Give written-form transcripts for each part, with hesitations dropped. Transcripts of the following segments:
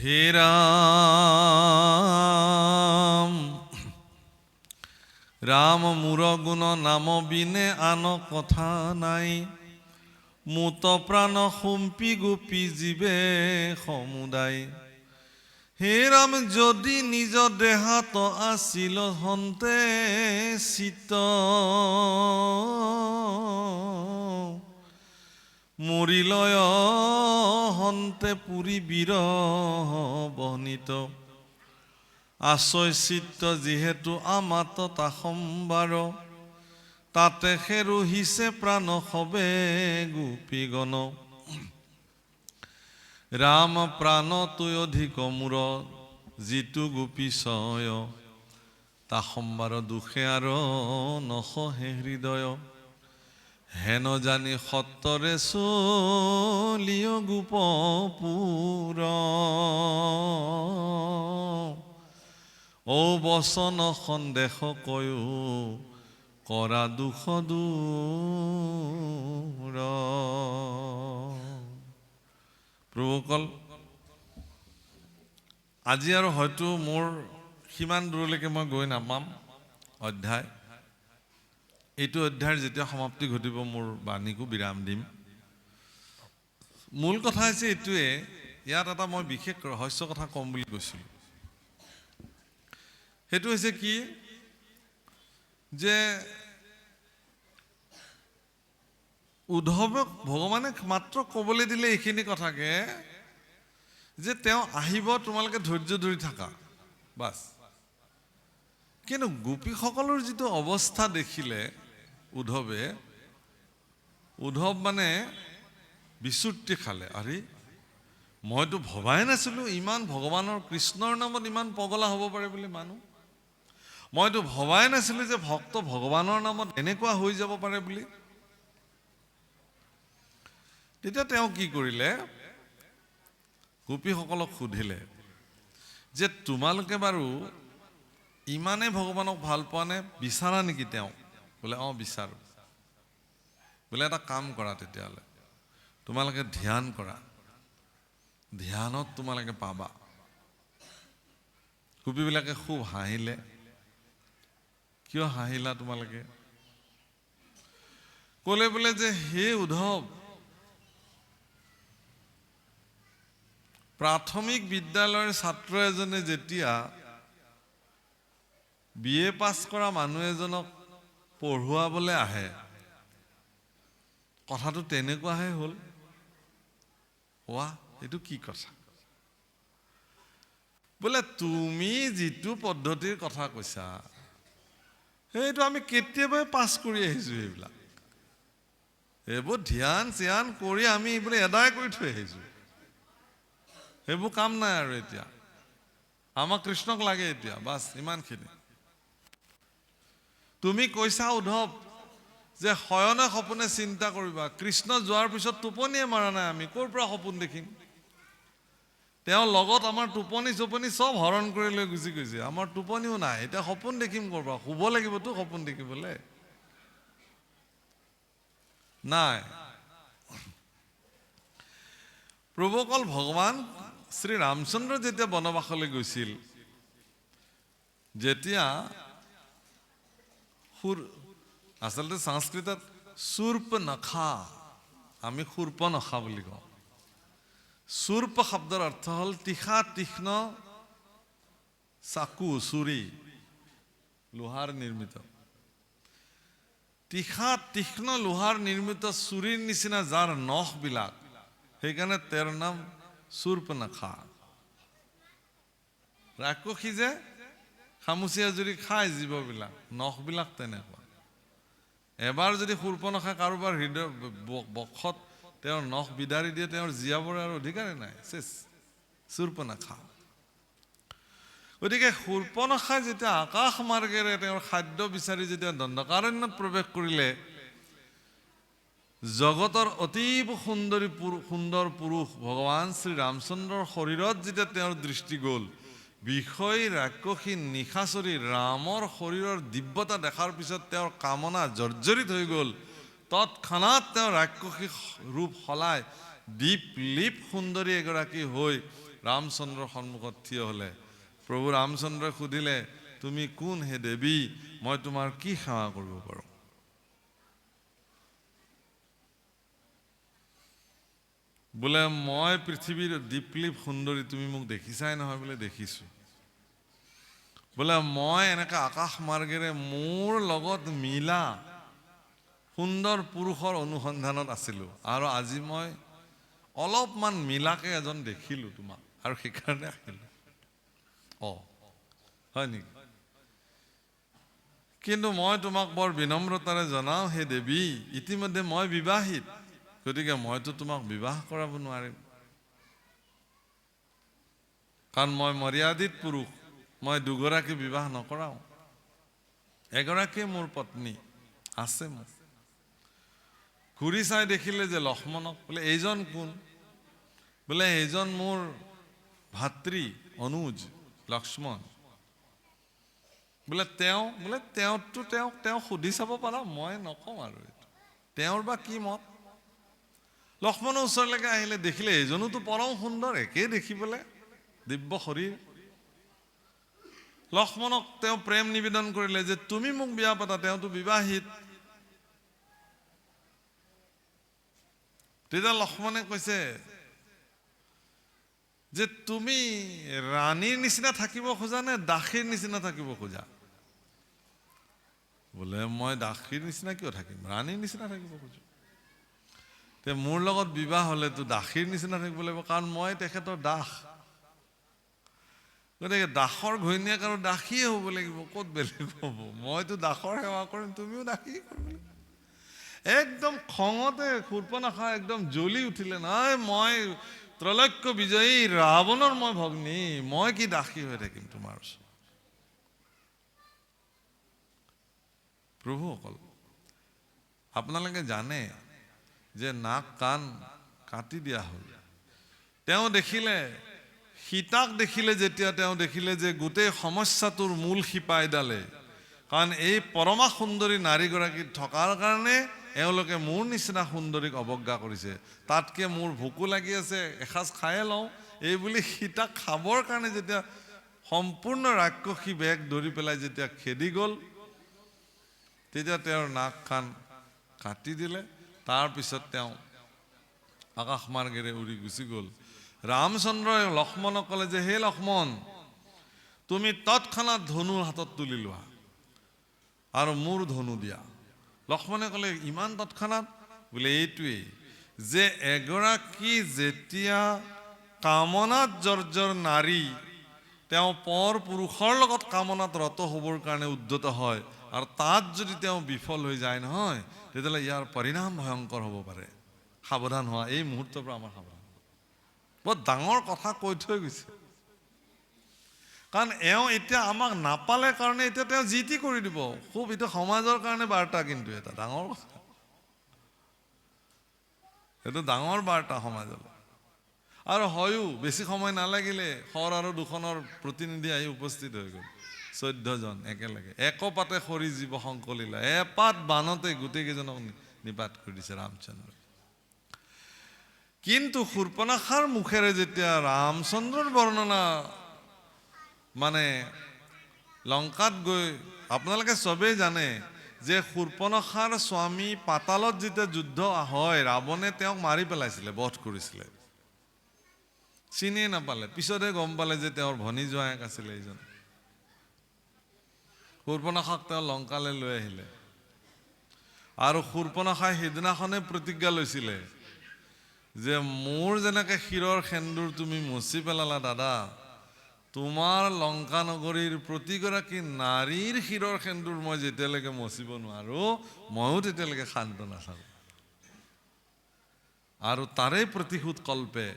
হে রাম রাম মূর গুণ নাম বিনে আন কথা নাই মুত প্রাণ সম্পি গোপী জীবে সমুদায় হে রাম যদি নিজ দেহাত আছিল হন্তে চিত মৰিলয় হন্তে পুৰী বিৰহ বহনিত আশ্ৰয় চিত্ত যিহেতু আমাত তাসম্বাৰ তাতে সেৰুহিছে প্ৰাণ সবে গোপীগণ ৰাম প্ৰাণ তৈ অধিক মূৰ যিটো গোপীশয় তাসম্বাৰ দুখে আৰু নসহে হৃদয় হেন জানি সত্তৰে চলিয় গোপপুৰ ঔ বচন সন্দেহ কয়ো কৰা দুখ দূৰ প্ৰভুকল আজি আৰু হয়তো মোৰ সিমান দূৰলৈকে মই গৈ নাপাম অধ্যায় এইটো অধ্যায়ৰ যেতিয়া সমাপ্তি ঘটিব মোৰ বাণীকো বিৰাম দিম মূল কথা হৈছে এইটোৱে ইয়াত এটা মই বিশেষ ৰহস্য কথা ক'ম বুলি কৈছিলোঁ সেইটো হৈছে কি যে উদ্ধৱক ভগৱানে মাত্ৰ ক'বলৈ দিলে এইখিনি কথাকে যে তেওঁ আহিব তোমালোকে ধৈৰ্য ধৰি থাকা বাছ কিন্তু গোপীসকলৰ যিটো অৱস্থা দেখিলে উদ্ধৱ মানে বিচুৰ্তি খালে আৰে মইতো ভবাই নাছিলোঁ ইমান ভগৱানৰ কৃষ্ণৰ নামত ইমান পগলা হ'ব পাৰে বুলি মানুহ মইতো ভবাই নাছিলোঁ যে ভক্ত ভগৱানৰ নামত এনেকুৱা হৈ যাব পাৰে বুলি তেতিয়া তেওঁ কি কৰিলে গোপীসকলক সুধিলে যে তোমালোকে বাৰু ইমানেই ভগৱানক ভাল পোৱা নে বিচাৰা নেকি তেওঁ বোলে অঁ বিচাৰোঁ বোলে এটা কাম কৰা তেতিয়াহ'লে তোমালোকে ধ্যান কৰা ধ্যানত তোমালোকে পাবা গোপীবিলাকে খুব হাঁহিলে কিয় হাঁহিলা তোমালোকে ক'লে বোলে যে হে উদ্ধৱ প্ৰাথমিক বিদ্যালয়ৰ ছাত্ৰ এজনে যেতিয়া BA পাছ কৰা মানুহ এজনক পঢ়ুৱাবলৈ আহে কথাটো তেনেকুৱাহে হ'ল এইটো কি কথা বোলে তুমি যিটো পদ্ধতিৰ কথা কৈছা সেইটো আমি কেতিয়াবাই পাছ কৰি আহিছোঁ এইবিলাক এইবোৰ ধ্যান চ্যান কৰি আমি এইবোৰ এদায় কৰি থৈ আহিছোঁ সেইবোৰ কাম নাই আৰু এতিয়া আমাক কৃষ্ণক লাগে এতিয়া বাছ ইমানখিনি তুমি কৈছা উদ্ধৱ যে শয়নে সপোনে চিন্তা কৰিবা কৃষ্ণ যোৱাৰ পিছত টোপনিয়ে মাৰা নাই আমি ক'ৰ পৰা সপোন দেখিম তেওঁ লগত আমাৰ টোপনি চোপনি চব হৰণ কৰি লৈ গুচি গৈছে আমাৰ টোপনিও নাই এতিয়া সপোন দেখিম ক'ৰ পৰা শুব লাগিবতো সপোন দেখিবলৈ নাই প্ৰভুকল ভগৱান শ্ৰী ৰামচন্দ্ৰ যেতিয়া বনবাসলৈ গৈছিল যেতিয়া আচলতে সংস্কৃতত শূৰ্পনখা আমি শূৰ্পনখা বুলি কওঁ শূৰ্প শব্দৰ অৰ্থ হ'ল তীখা তীক্ষ্ণ চাকু চুৰি লোহাৰ নিৰ্মিত তীখা তীক্ষ্ণ লোহাৰ নিৰ্মিত চুৰিৰ নিচিনা যাৰ নখবিলাক সেইকাৰণে তেওঁৰ নাম শূৰ্পনখা ৰাক্ষসী যে খামুচিয়া জুৰি খাই জীৱবিলাক নখবিলাক তেনেকুৱা এবাৰ যদি শূৰ্পনখা কাৰোবাৰ হৃদয় বক্ষত তেওঁৰ নখ বিদাৰি দিয়ে তেওঁৰ জীয়াবৰ আৰু অধিকাৰেই নাই শেষ শূৰ্পনখা গতিকে শূৰ্পনখাই যেতিয়া আকাশ মাৰ্গেৰে তেওঁৰ খাদ্য বিচাৰি যেতিয়া দণ্ডকাৰণ্যত প্ৰৱেশ কৰিলে জগতৰ অতীব সুন্দৰ পুৰুষ ভগৱান শ্ৰী ৰামচন্দ্ৰৰ শৰীৰত যেতিয়া তেওঁৰ দৃষ্টি গ'ল বিষয় ৰাক্ষসী নিশাচৰী ৰামৰ শৰীৰৰ দিব্যতা দেখাৰ পিছত তেওঁৰ কামনা জৰ্জৰিত হৈ গ'ল তৎক্ষণাৎ তেওঁ ৰাক্ষসী ৰূপ সলাই দীপ লিপ সুন্দৰী এগৰাকী হৈ ৰামচন্দ্ৰৰ সন্মুখত থিয় হ'লে প্ৰভু ৰামচন্দ্ৰই সুধিলে, তুমি কোন হে দেৱী, মই তোমাৰ কি সেৱা কৰিব পাৰোঁ? বোলে মই পৃথিৱীৰ দীপলীপ সুন্দৰী, তুমি মোক দেখিছাই নহয়? বোলে দেখিছোঁ। বোলে মই এনেকৈ আকাশ মাৰ্গেৰে মোৰ লগত মিলা সুন্দৰ পুৰুষৰ অনুসন্ধানত আছিলোঁ, আৰু আজি মই অলপমান মিলাকে এজন দেখিলোঁ তোমাক, আৰু সেইকাৰণে আহিলোঁ। হয় নেকি? কিন্তু মই তোমাক বৰ বিনম্ৰতাৰে জনাওঁ, হে দেৱী, ইতিমধ্যে মই বিবাহিত, গতিকে মইতো তোমাক বিবাহ কৰাব নোৱাৰিম, কাৰণ মই মৰ্যাদিত পুৰুষ, মই দুগৰাকী বিবাহ নকৰাওঁ, এগৰাকী মোৰ পত্নী আছে মোৰ। ঘূৰি চাই দেখিলে যে লক্ষ্মণক, বোলে এইজন কোন? বোলে এইজন মোৰ ভাতৃ অনুজ লক্ষ্মণ। বোলে তেওঁ সুধি চাব পাৰা, মই নকওঁ আৰু এইটো তেওঁৰ বা কি মত। লক্ষ্মণৰ ওচৰলৈকে আহিলে, দেখিলে এইজনোতো পৰম সুন্দৰ, একেই দেখিবলৈ, দিব্য শৰীৰ। লক্ষ্মণক তেওঁ প্ৰেম নিবেদন কৰিলে যে তুমি মোক বিয়া পাতা, তেওঁতো বিবাহিত। তেতিয়া লক্ষ্মণে কৈছে যে তুমি ৰাণীৰ নিচিনা থাকিব খোজা নে দাসীৰ নিচিনা থাকিব খোজা? বোলে মই দাসীৰ নিচিনা কিয় থাকিম, ৰাণীৰ নিচিনা থাকিব খোজো। তে মোৰ লগত বিবাহ হ'লেতো দাসীৰ নিচিনা থাকিব লাগিব, কাৰণ মই তেখেতৰ দাস। গতিকে দাসৰ ঘৈণীয়েক আৰু দাসীয়ে হ'ব লাগিব, ক'ত বেলেগ হ'ব? মইতো দাসৰ সেৱা কৰিম, তুমিও দাসী কৰিব লাগিব। একদম খঙতে শূৰ্পণখা একদম জ্বলি উঠিলে, নাই মই ত্ৰৈলোক্য বিজয়ী ৰাৱণৰ মই ভগ্নী, মই কি দাসী হৈ থাকিম তোমাৰ ওচৰত? প্ৰভুসকল, আপোনালোকে জানে যে নাক কাণ কাটি দিয়া হ'ল। তেওঁ দেখিলে, সীতাক দেখিলে, যেতিয়া তেওঁ দেখিলে যে গোটেই সমস্যাটোৰ মূল শিপা এডালে, কাৰণ এই পৰমা সুন্দৰী নাৰীগৰাকী থকাৰ কাৰণে এওঁলোকে মোৰ নিচিনা সুন্দৰীক অৱজ্ঞা কৰিছে, তাতকে মোৰ ভোকো লাগি আছে, এসাঁজ খায়ে লওঁ, এই বুলি সীতাক খাবৰ কাৰণে যেতিয়া সম্পূৰ্ণ ৰাক্ষসী বেগ ধৰি পেলাই যেতিয়া খেদি গ'ল, তেতিয়া তেওঁৰ নাক কাণ কাটি দিলে। তাৰপিছত তেওঁ আকাশ মাৰ্গেৰে উৰি গুচি গ'ল। ৰামচন্দ্ৰই লক্ষ্মণক ক'লে যে হে লক্ষ্মণ, তুমি তৎক্ষণাৎ ধনু হাতত তুলি লোৱা আৰু মোৰ ধনু দিয়া। লক্ষ্মণে ক'লে ইমান তৎক্ষণাৎ? বোলে এইটোৱেই যে এগৰাকী যেতিয়া কামনাত জৰ্জৰ নাৰী তেওঁ পৰ পুৰুষৰ লগত কামনাত ৰত হ'বৰ কাৰণে উদ্যত হয়, আৰু তাত যদি তেওঁ বিফল হৈ যায় নহয়, তেতিয়াহ'লে ইয়াৰ পৰিণাম ভয়ংকৰ হ'ব পাৰে। সাৱধান হোৱা, এই মুহূৰ্তৰ পৰা আমাৰ সাৱধান। বৰ ডাঙৰ কথা কৈ থৈ গৈছে, কাৰণ এওঁ এতিয়া আমাক নাপালে কাৰণে এতিয়া তেওঁ যি টি কৰি দিব। খুব এইটো সমাজৰ কাৰণে বাৰ্তা, কিন্তু এটা ডাঙৰ কথা, এইটো ডাঙৰ বাৰ্তা সমাজলৈ। আৰু হয়ো বেছি সময় নালাগিলে শৰ আৰু দুখনৰ প্ৰতিনিধি আহি উপস্থিত হৈ গ'ল, 14 জন একেলগে। একপাতে সৰি জীৱ সংকলিলা, এপাত বানতে গোটেই কেইজনক নিপাত কৰি দিছে ৰামচন্দ্ৰ। কিন্তু শূৰ্পণখাৰ মুখেৰে যেতিয়া ৰামচন্দ্ৰৰ বৰ্ণনা, মানে লংকাত গৈ, আপোনালোকে চবেই জানে যে শূৰ্পণখাৰ স্বামী পাতালত যেতিয়া যুদ্ধ হয়, ৰাৱণে তেওঁক মাৰি পেলাইছিলে, বধ কৰিছিলে, চিনিয়ে নাপালে। পিছতহে গম পালে যে তেওঁৰ ভনী জোঁৱায়েক আছিলে এইজন। শূৰ্পণখাক তেওঁ লংকালৈ লৈ আহিলে, আৰু শূৰ্পণখাই সেইদিনাখনে প্ৰতিজ্ঞা লৈছিলে যে মোৰ যেনেকে শিৰৰ সেন্দুৰ তুমি মচি পেলালা দাদা, তোমাৰ লংকা নগৰীৰ প্ৰতিগৰাকী নাৰীৰ শিৰৰ সেন্দুৰ মই যেতিয়ালৈকে মচিব নোৱাৰো, ময়ো তেতিয়ালৈকে শান্ত নাথাকো। আৰু তাৰে প্ৰতিশোধ কল্পে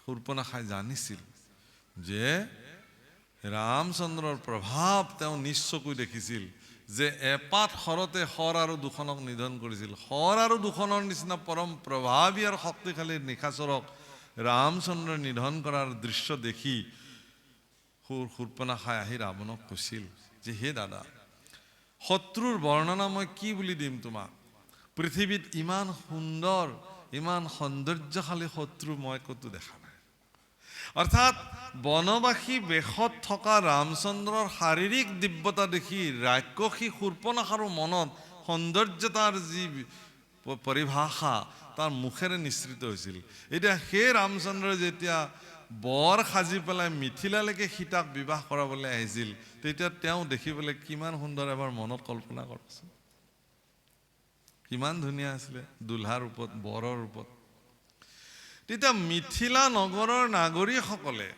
শূৰ্পণখাই জানিছিল যে ৰামচন্দ্ৰৰ প্ৰভাৱ তেওঁ নিশ্চয়কৈ দেখিছিল, যে এপাত শৰতে শৰ আৰু দুখনক নিধন কৰিছিল। শৰ আৰু দুখনৰ নিচিনা পৰম প্ৰভাৱী আৰু শক্তিশালী নিশাচৰক ৰামচন্দ্ৰই নিধন কৰাৰ দৃশ্য দেখি শূৰ্পণখাই আহি ৰাৱণক কৈছিল যে হে দাদা, শত্ৰুৰ বৰ্ণনা মই কি বুলি দিম তোমাক? পৃথিৱীত ইমান সুন্দৰ, ইমান সৌন্দৰ্যশালী শত্ৰু মই ক'তো দেখা নাই। অৰ্থাৎ বনবাসী বেশত থকা ৰামচন্দ্ৰৰ শাৰীৰিক দিব্যতা দেখি ৰাক্ষসী শূৰ্পণখাৰো মনত সৌন্দৰ্যতাৰ যি পৰিভাষা তাৰ মুখেৰে নিঃসৃত হৈছিল। এতিয়া সেই ৰামচন্দ্ৰই যেতিয়া বৰ সাজি পেলাই মিথিলালৈকে সীতাক বিবাহ কৰাবলৈ আহিছিল, তেতিয়া তেওঁ দেখিবলৈ কিমান সুন্দৰ এবাৰ মনত কল্পনা কৰকচোন। কিমান ধুনীয়া আছিলে দুলহাৰ ৰূপত, বৰৰ ৰূপত। তেতিয়া মিথিলা নগৰৰ নাগৰিকসকলে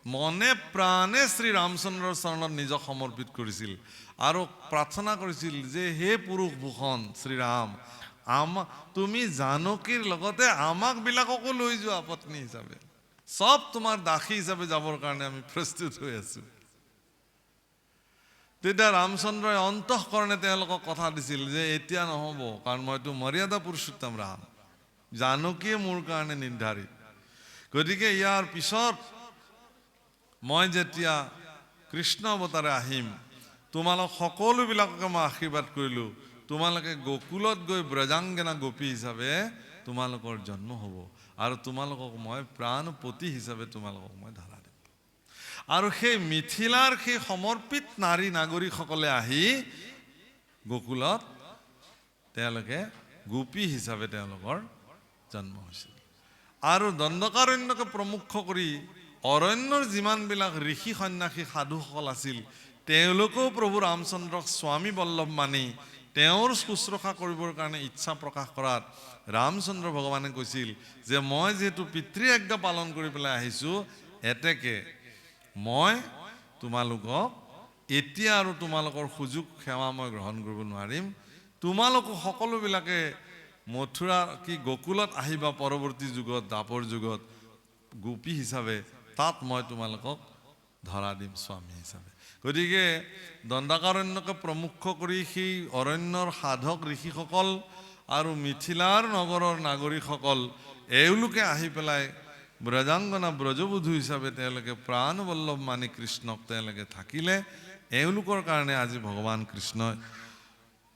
মনে প্ৰাণে শ্ৰী ৰামচন্দ্ৰৰ চৰণত নিজক সমৰ্পিত কৰিছিল আৰু প্ৰাৰ্থনা কৰিছিল যে হে পুৰুষ ভূষণ শ্ৰীৰাম, তুমি জানকীৰ লগতে আমাক বিলাককো লৈ যোৱা পত্নী হিচাপে, সব তোমাৰ দাসী হিচাপে যাবৰ কাৰণে আমি প্ৰস্তুত হৈ আছো। তেতিয়া ৰামচন্দ্ৰই অন্তঃকৰণে তেওঁলোকক কথা দিছিল যে এতিয়া নহ'ব, কাৰণ মইতো মৰ্যাদা পুৰুষোত্তম ৰাম, জানকীয়ে মোৰ কাৰণে নিৰ্ধাৰিত। গতিকে ইয়াৰ পিছত মই যেতিয়া কৃষ্ণ অৱতাৰে আহিম, তোমালোক সকলোবিলাককে মই আশীৰ্বাদ কৰিলোঁ, তোমালোকে গোকুলত গৈ ব্ৰজাংগনা গোপী হিচাপে তোমালোকৰ জন্ম হ'ব আৰু তোমালোকক মই প্ৰাণপতি হিচাপে তোমালোকক মই ধৰা দিম। আৰু সেই মিথিলাৰ সেই সমৰ্পিত নাৰী নাগৰিকসকলে আহি গোকুলত তেওঁলোকে গোপী হিচাপে তেওঁলোকৰ জন্ম হৈছিল। আৰু দণ্ডকাৰণ্যকে প্ৰমুখ কৰি অৰণ্যৰ যিমানবিলাক ঋষি সন্যাসী সাধুসকল আছিল, তেওঁলোকেও প্ৰভু ৰামচন্দ্ৰক স্বামী বল্লভ মানি তেওঁৰ শুশ্ৰূষা কৰিবৰ কাৰণে ইচ্ছা প্ৰকাশ কৰাত ৰামচন্দ্ৰ ভগৱানে কৈছিল যে মই যিহেতু পিতৃ আজ্ঞা পালন কৰি পেলাই আহিছোঁ, এতেকে মই তোমালোকক এতিয়া আৰু তোমালোকৰ সুযোগ সেৱা মই গ্ৰহণ কৰিব নোৱাৰিম। তোমালোকো সকলোবিলাকে মথুৰা কি গোকুলত আহিবা পৰৱৰ্তী যুগত, দাপৰ যুগত গোপী হিচাপে, তাত মই তোমালোকক ধৰা দিম স্বামী হিচাপে। গতিকে দণ্ডকাৰণ্যকে প্ৰমুখ কৰি সেই অৰণ্যৰ সাধক ঋষিসকল আৰু মিথিলাৰ নগৰৰ নাগৰিকসকল এওঁলোকে আহি পেলাই ব্ৰজাংগনা ব্ৰজবধূ হিচাপে তেওঁলোকে প্ৰাণবল্লভ মানি কৃষ্ণক তেওঁলোকে থাকিলে। এওঁলোকৰ কাৰণে আজি ভগৱান কৃষ্ণই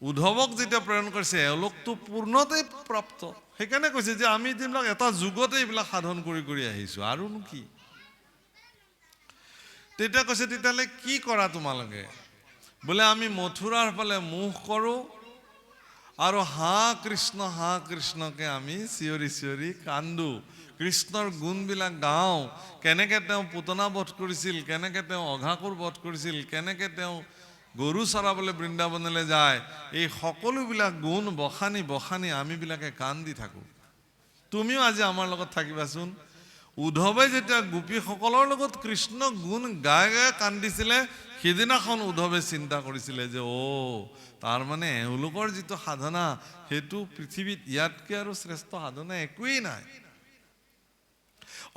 উদ্ধৱক যেতিয়া প্ৰেৰণ কৰিছে, এওঁলোকতো পূৰ্ণতেই প্ৰাপ্ত, সেইকাৰণে কৈছে যে আমি যিবিলাক এটা যুগতে এইবিলাক সাধন কৰি কৰি আহিছোঁ, আৰুনো কি। তেতিয়া কৈছে তেতিয়াহ'লে কি কৰা তোমালোকে? বোলে আমি মথুৰাৰ ফালে মুখ কৰোঁ আৰু হা কৃষ্ণকে আমি চিঞৰি চিঞৰি কান্দো, কৃষ্ণৰ গুণবিলাক গাওঁ, কেনেকৈ তেওঁ পুতনা বধ কৰিছিল, কেনেকৈ তেওঁ অঘাসুৰ বধ কৰিছিল, কেনেকৈ তেওঁ গৰু চৰাবলৈ বৃন্দাবনলৈ যায়, এই সকলোবিলাক গুণ বখানি বখানি আমিবিলাকে কান্দি থাকোঁ। তুমিও আজি আমাৰ লগত থাকিবাচোন। উদ্ধৱে যেতিয়া গোপীসকলৰ লগত কৃষ্ণ গুণ গাই গাই কান্দিছিলে, সিদিনাখন উদ্ধৱে চিন্তা কৰিছিলে যে তাৰমানে এওঁলোকৰ যিটো সাধনা, সেইটো পৃথিৱীত ইয়াতকৈ আৰু শ্ৰেষ্ঠ সাধনা একোৱেই নাই।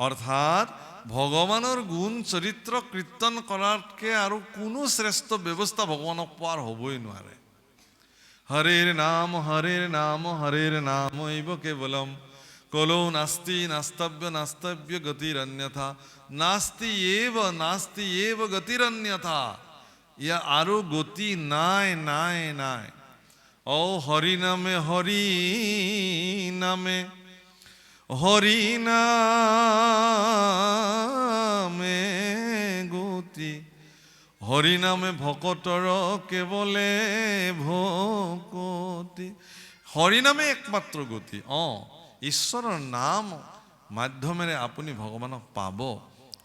অৰ্থাৎ ভগৱানৰ গুণ চৰিত্ৰ কীৰ্তন কৰাতকৈ আৰু কোনো শ্ৰেষ্ঠ ব্যৱস্থা ভগৱানক পোৱাৰ হ'বই নোৱাৰে। হৰেৰ নাম হৰেৰ নাম এইব কেৱলম কলো নাস্তি নাস্তব্য গতিৰ অন্যথা নাস্তি এব গতিৰ অন্যথা। ইয়া আৰু গতি নাই নাই নাই। হৰি নামে গতি, হৰি নামে ভকতৰ কেৱলে ভকতি। হৰি নামে একমাত্ৰ গতি। ঈশ্বৰৰ নাম মাধ্যমেৰে আপুনি ভগৱানক পাব,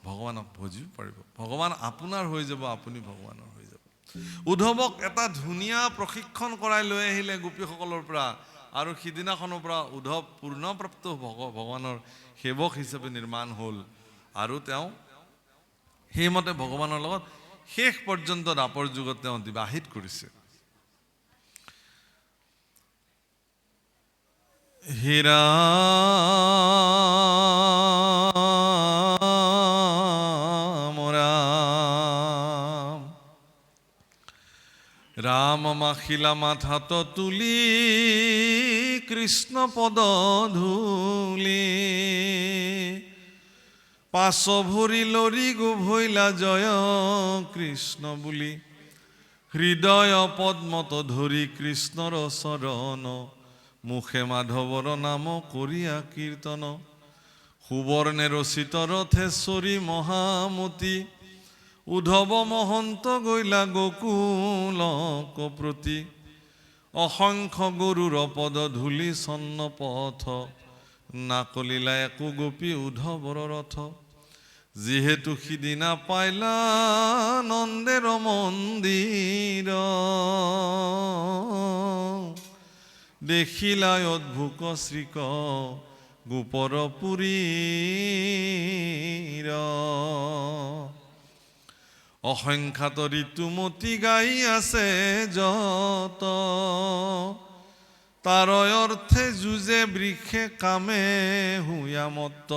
ভগৱানক ভজিব পাৰিব, ভগৱান আপোনাৰ হৈ যাব, আপুনি ভগৱানৰ হৈ যাব। উদ্ধৱক এটা ধুনীয়া প্ৰশিক্ষণ কৰাই লৈ আহিলে গোপীসকলৰ পৰা, আৰু সিদিনাখনৰ পৰা উদ্ধৱ পূৰ্ণপ্ৰাপ্ত ভগৱানৰ সেৱক হিচাপে নিৰ্মাণ হ'ল আৰু তেওঁ সেইমতে ভগৱানৰ লগত শেষ পৰ্যন্ত দাপৰ যুগত তেওঁ অতিবাহিত কৰিছে। হীৰা ৰাম মাখিলা মাথাত তুলি কৃষ্ণ পদ ধূলি, পাছ ভৰি লৰি গোভৈলা জয় কৃষ্ণ বুলি, হৃদয় পদ্মত ধৰি কৃষ্ণৰ চৰণ, মুখে মাধৱৰ নাম কৰিয়া কীৰ্তন, সুবৰ্ণে ৰচিত ৰথেশ্বৰী মহামতী উদ্ধৱ মহন্ত গৈলা গোকুলক প্ৰতি অসংখ্য গৰুৰ পদ ধূলি চন্ন পথ নাকলিলা একো গোপী উদ্ধৱৰ ৰথ যিহেতু সিদিনা পাইলা নন্দেৰ মন্দিৰ দেখিলা অদ্ভুত শ্ৰীক গোপৰ পুৰীৰ অসংখ্যাত ঋতুমতী গাই আছে যত তাৰ অৰ্থে যুঁজে বৃক্ষে কামে হুয়ামত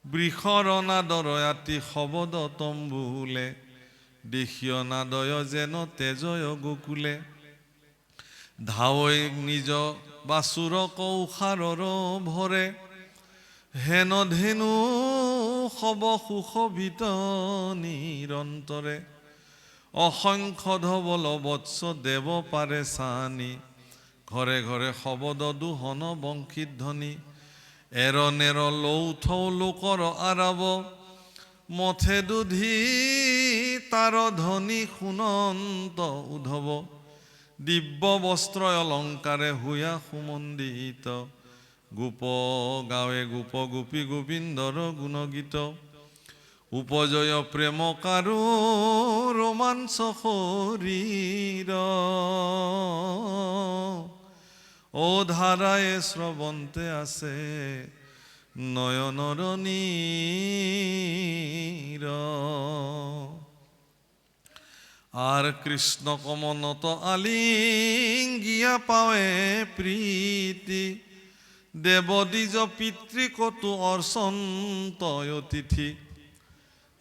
বৃষৰ নাদৰ আতি শবদ তম্বুলে দেশীয় নাদয় যেন তেজয় গোকুলে ধাৱৈ নিজ বাসুৰ কৌশাৰৰ ভৰে হেন ধেনু শব সুশোভিত নিৰন্তৰে অসংখ্য ধবল বৎস দেৱ পাৰে চানি ঘৰে ঘৰে শবদ দুহন বংশীত ধ্বনি এৰনেৰ লৌথ লোকৰ আৰাব মথে দুধি তাৰ ধ্বনি সুনন্ত উদ্ধৱ দিব্য বস্ত্ৰ অলংকাৰে হুয়া সুমন্দিত গোপ গাৱে গোপ গোপী গোবিন্দৰ গুণগীত উপজয় প্ৰেম কাৰো ৰোমাঞ্চ শৰীৰ ও ধাৰায়ে শ্ৰৱন্তে আছে নয়নৰ নীৰ আৰ কৃষ্ণ কমনত আলিঙ্গিয়া পাৱে প্রীতি দেবদ্বিজ পিতৃকটু অর্চন্ত অতিথি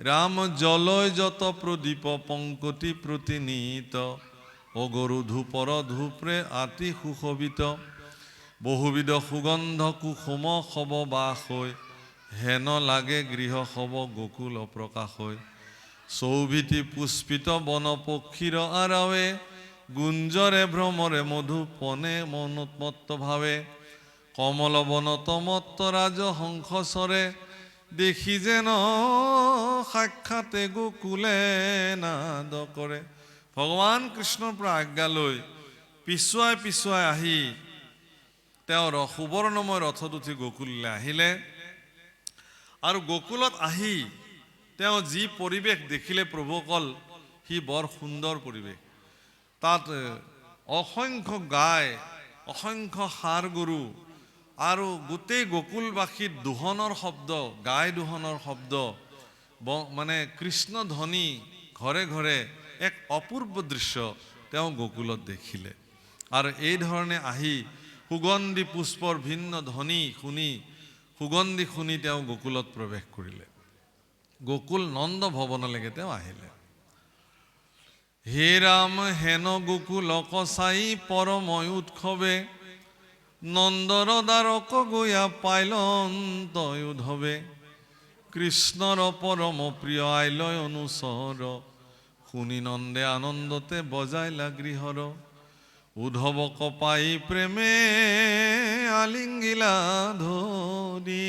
রাম জলয় যত প্রদীপ পঙ্কটি প্রতিনীত অগরু ধূপর ধূপ্রে আতি সুশোভিত বহুবিধ সুগন্ধ কুসুম শব বাস হৈ হেন লাগে গৃহ শব গোকুল প্ৰকাশ হৈ চৌভিতি পুষ্পিত বন পক্ষীৰ আৰাৱে গুঞ্জৰে ভ্ৰমৰে মধুপনে মনোন্মত্ত ভাৱে কমল বনত মত্ত ৰাজ হংসচৰে দেখি যেন সাক্ষাতে গোকুলে নাদ কৰে ভগৱান কৃষ্ণৰ পৰা আজ্ঞা লৈ পিছুৱাই পিছুৱাই আহি তেওঁৰ সুবৰ্ণময় ৰথত উঠি গোকুললৈ আহিলে আৰু গোকুলত আহি তেওঁ যি পৰিৱেশ দেখিলে প্ৰভুসকল সি বৰ সুন্দৰ পৰিৱেশ তাত অসংখ্য গাই অসংখ্য ষাঁড় গৰু আৰু গোটেই গোকুলবাসীৰ দোহনৰ শব্দ গাই দোহনৰ শব্দ মানে কৃষ্ণ ধ্বনি ঘৰে ঘৰে এক অপূৰ্ব দৃশ্য তেওঁ গোকুলত দেখিলে আৰু এই ধৰণে আহি সুগন্ধি পুষ্পৰ ভিন্ন ধ্বনি শুনি সুগন্ধি শুনি তেওঁ গোকুলত প্ৰৱেশ কৰিলে গোকুল নন্দ ভৱনলৈকে তেওঁ আহিলে হে ৰাম হেন গোকুলক চাই পৰময় উৎসৱে নন্দৰ দ্বাৰক গয়া পাইলন্ত উদ্ধৱে কৃষ্ণৰ পৰম প্ৰিয় আইলয় অনুচৰ শুনি নন্দে আনন্দতে বজাইলা গৃহৰ উদ্ধৱক পাই প্ৰেমে আলিঙ্গিলা ধৰি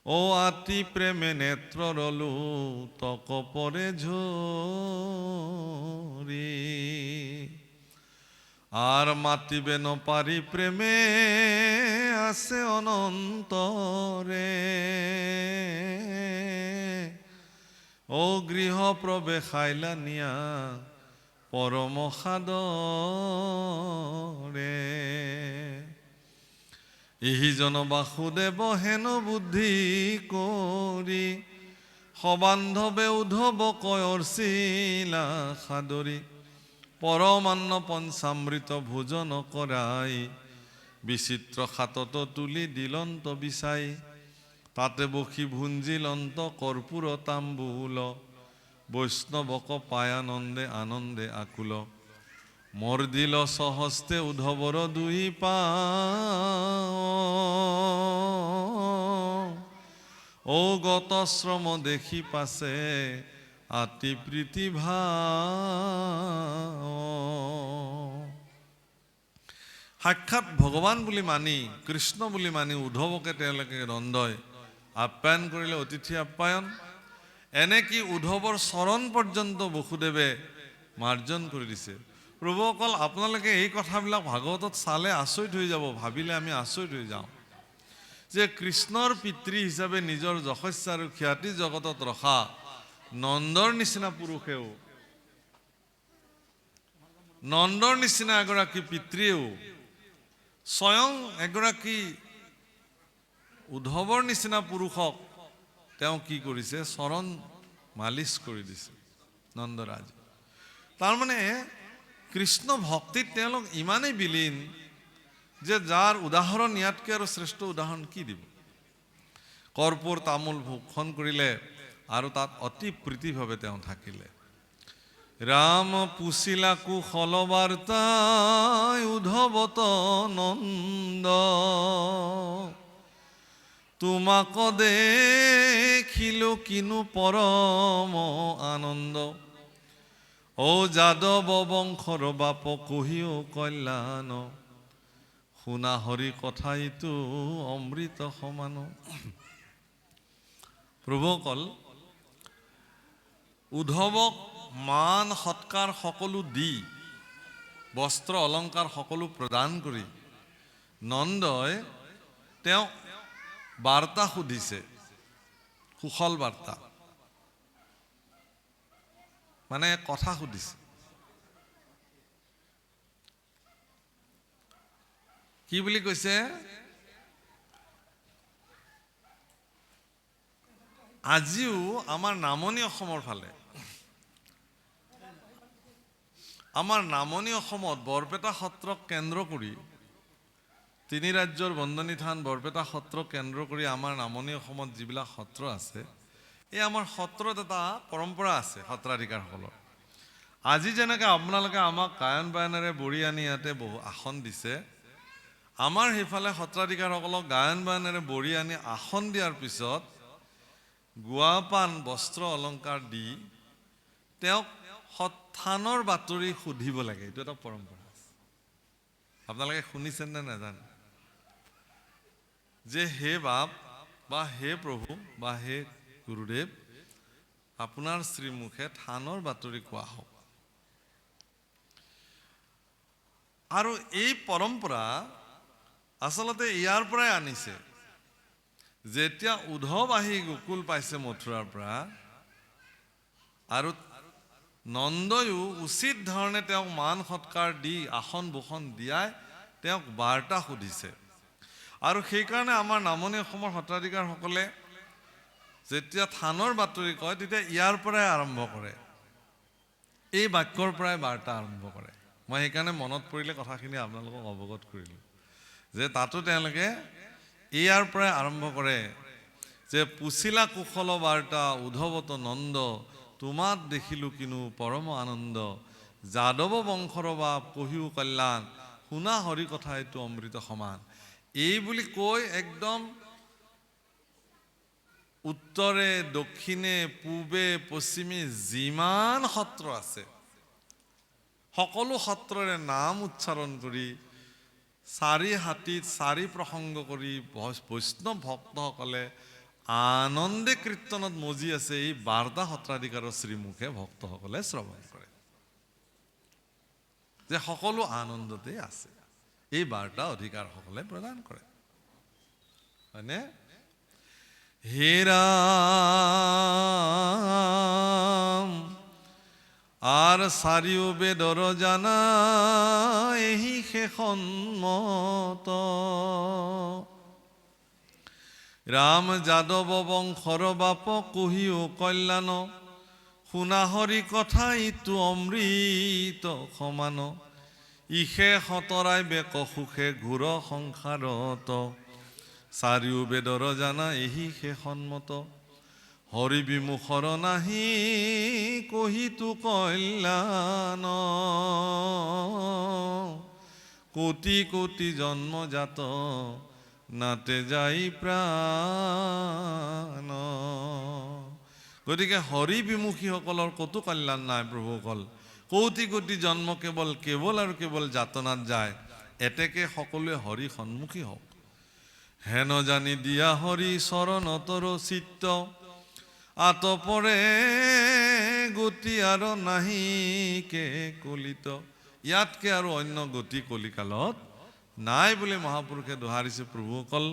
ও আতি প্ৰেমে নেত্ৰৰ লোতক পৰে ঝৰি আৰ মাতিবে নপাৰি প্ৰেমে আছে অনন্তৰে ও গৃহ প্ৰবেশাইলা নিয়া পৰম সাদৰে ইহিজন বাসুদেৱ হেন বুদ্ধি কৰি সবান্ধৱে উদ্ধৱ কয়ৰচিলা সাদৰি পৰমান্ন পঞ্চামৃত ভোজন কৰাই বিচিত্ৰ খাতত তুলি দিলন্ত বিচাই তাতে বসি ভুঞ্জিলন্ত কৰ্পূৰ তাম্বুল বৈষ্ণৱক পায়ানন্দে আনন্দে আকুল মৰ্দিল সহস্তে উদ্ধৱৰ দুই পা ও গত শ্ৰম দেখি পাছে আতি প্ৰীতি ভাৱ সাক্ষাৎ ভগৱান বুলি মানি কৃষ্ণ বুলি মানি উদ্ধৱকে তেওঁলোকে নন্দই আপ্যায়ন কৰিলে, অতিথি আপ্যায়ন। এনেকি উদ্ধৱৰ চৰণ পৰ্যন্ত বসুদেৱে মাৰ্জন কৰি দিছে। প্ৰভুসকল, আপোনালোকে এই কথাবিলাক ভাগৱতত চালে আচৰিত হৈ যাব, ভাবিলে আমি আচৰিত হৈ যাওঁ যে কৃষ্ণৰ পিতৃ হিচাপে নিজৰ যশস্য আৰু খ্যাতি জগতত ৰখা নন্দৰ নিচিনা পুৰুষেও, নন্দৰ নিচিনা এগৰাকী পিতৃয়েও স্বয়ং এগৰাকী উদ্ধৱৰ নিচিনা পুৰুষক তেওঁ কি কৰিছে? চৰণ মালিচ কৰি দিছে নন্দৰাজ। তাৰমানে কৃষ্ণ ভক্তিত তেওঁলোক ইমানেই বিলীন যে যাৰ উদাহৰণ ইয়াতকৈ আৰু শ্ৰেষ্ঠ উদাহৰণ কি দিব? কৰ্পূৰ তামোল ভক্ষণ কৰিলে আৰু তাত অতি প্ৰীতিভাৱে তেওঁ থাকিলে। ৰাম পুছিলা কুশল বাৰ্তা উদ্ধৱত নন্দ, তোমাক দেখিলো কিনো পৰম আনন্দ। ও যাদৱ বংশৰ বাপ কহিও কল্যাণ, শুনা হৰি কথাইতো অমৃত সমান। প্ৰভুসকল, উদ্ধৱক মান সৎকাৰ সকলো দি, বস্ত্ৰ অলংকাৰ সকলো প্ৰদান কৰি নন্দই তেওঁ বাৰ্তা সুধিছে, কুশল বাৰ্তা মানে কথা সুধিছে। কি বুলি কৈছে? আজিও আমাৰ নামনি অসমৰ ফালে, আমাৰ নামনি অসমত বৰপেটা সত্ৰক কেন্দ্ৰ কৰি, তিনি ৰাজ্যৰ বন্দনী থান বৰপেটা সত্ৰক কেন্দ্ৰ কৰি আমাৰ নামনি অসমত যিবিলাক সত্ৰ আছে, এই আমাৰ সত্ৰত এটা পৰম্পৰা আছে সত্ৰাধিকাৰসকলৰ। আজি যেনেকৈ আপোনালোকে আমাক গায়ন বায়নেৰে বৰি আনি ইয়াতে বহু আসন দিছে, আমাৰ সেইফালে সত্ৰাধিকাৰসকলক গায়ন বায়নেৰে বৰি আনি আসন দিয়াৰ পিছত গুৱাপান বস্ত্ৰ অলংকাৰ দি তেওঁক থানৰ বাতৰি সুধিব লাগে। এইটো এটা পৰম্পৰা আছে। আপোনালোকে শুনিছেন নে নাজানে? যে হে বাপ বা হে প্ৰভু বা হে গুৰুদেৱ, আপোনাৰ শ্ৰীমুখে থানৰ বাতৰি কোৱা হওক। আৰু এই পৰম্পৰা আচলতে ইয়াৰ পৰাই আনিছে। যেতিয়া উদ্ধৱ আহি গোকুল পাইছে মথুৰাৰ পৰা, আৰু নন্দয়ো উচিত ধৰণে তেওঁক মান সৎকাৰ দি আসন ভূষণ দিয়াই তেওঁক বাৰ্তা সুধিছে। আৰু সেইকাৰণে আমাৰ নামনি অসমৰ সত্ৰাধিকাৰসকলে যেতিয়া থানৰ বাতৰি কয়, তেতিয়া ইয়াৰ পৰাই আৰম্ভ কৰে, এই বাক্যৰ পৰাই বাৰ্তা আৰম্ভ কৰে। মই সেইকাৰণে মনত পৰিলে কথাখিনি আপোনালোকক অৱগত কৰিলোঁ যে তাতো তেওঁলোকে ইয়াৰ পৰাই আৰম্ভ কৰে যে পুছিলা কুশল বাৰ্তা উদ্ধৱত নন্দ, তোমাক দেখিলো কিনো পৰম আনন্দ। যাদৱ বংশৰ বাপ কহিও কল্যাণ, শুনা হৰি কথা এইটো অমৃত সমান। এই বুলি কৈ একদম উত্তৰে দক্ষিণে পূবে পশ্চিমে যিমান সত্ৰ আছে সকলো সত্ৰৰে নাম উচ্চাৰণ কৰি চাৰি হাতীত চাৰি প্ৰসংগ কৰি বৈষ্ণৱ ভক্তসকলে আনন্দে কীৰ্তনত মজি আছে। এই বাৰ্তা সত্ৰাধিকাৰৰ শ্ৰীমুখে ভক্তসকলে শ্ৰৱণ কৰে যে সকলো আনন্দতেই আছে। এই বাৰ্তা অধিকাৰসকলে প্ৰদান কৰে, হয়নে? হে ৰাম আৰ সাৰিও বেদৰ জানা এহি শেষন মত। ৰাম যাদৱ বংশৰ বাপ কহিও কল্যাণ, শুনা হৰি কথা ইটো অমৃত সমান। ইষে সতৰাই বেক সুখে ঘূৰ সংসাৰত, চাৰিও বেদৰ জানা এহি শেষন্মত। হৰি বিমুখৰ নাহি কহিতো কল্যাণ, কোটি কোটি জন্মজাত নাতে যাই প্ৰাণ। গতিকে হৰি বিমুখীসকলৰ ক'তো কল্যাণ নাই প্ৰভুসকল। কোটি কোটি জন্ম কেৱল কেৱল আৰু কেৱল যাতনাত যায়। এতেকে সকলোৱে হৰি সন্মুখী হওক হেন জানি দিয়া হৰি চৰণতৰ চিত্ত আতপৰে গতি আৰু নাহিকে কলিত ইয়াতকে আৰু অন্য গতি কলিকালত নাই বুলি মহাপুৰুষে দোহাৰিছে প্ৰভুসকল